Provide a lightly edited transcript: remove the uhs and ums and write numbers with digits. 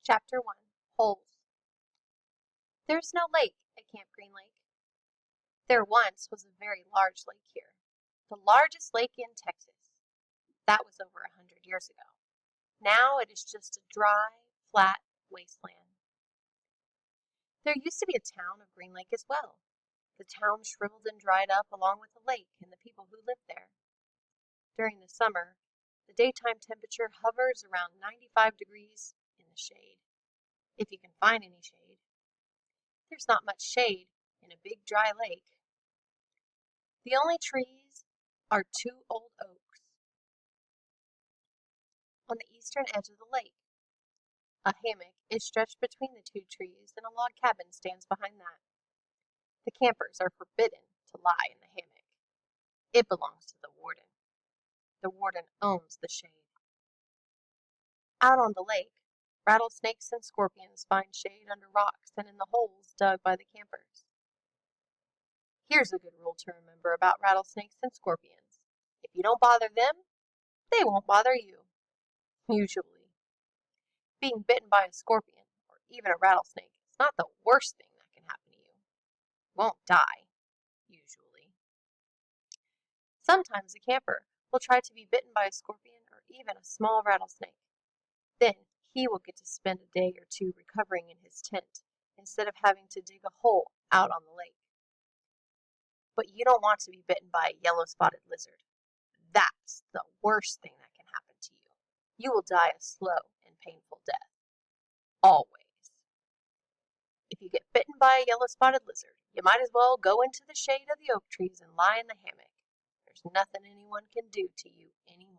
Chapter 1. Holes. There's no lake at Camp Green Lake. There once was a very large lake here, the largest lake in Texas. That was over 100 years ago. Now it is just a dry, flat wasteland. There used to be a town of Green Lake as well. The town shriveled and dried up along with the lake and the people who lived there. During the summer, the daytime temperature hovers around 95 degrees in the shade, if you can find any shade. There's not much shade in a big dry lake. The only trees are 2 old oaks on the eastern edge of the lake. A hammock is stretched between the 2 trees, and a log cabin stands behind that. The campers are forbidden to lie in the hammock. It belongs to the warden. The warden owns the shade. Out on the lake, rattlesnakes and scorpions find shade under rocks and in the holes dug by the campers. Here's a good rule to remember about rattlesnakes and scorpions. If you don't bother them, they won't bother you. Usually. Being bitten by a scorpion, or even a rattlesnake, is not the worst thing that can happen to you. You won't die, usually. Sometimes a camper will try to be bitten by a scorpion or even a small rattlesnake. Then he will get to spend a day or 2 recovering in his tent, instead of having to dig a hole out on the lake. But you don't want to be bitten by a yellow-spotted lizard. That's the worst thing that can happen to you. You will die a slow and painful death. Always. If you get bitten by a yellow-spotted lizard, you might as well go into the shade of the oak trees and lie in the hammock. There's nothing anyone can do to you anymore.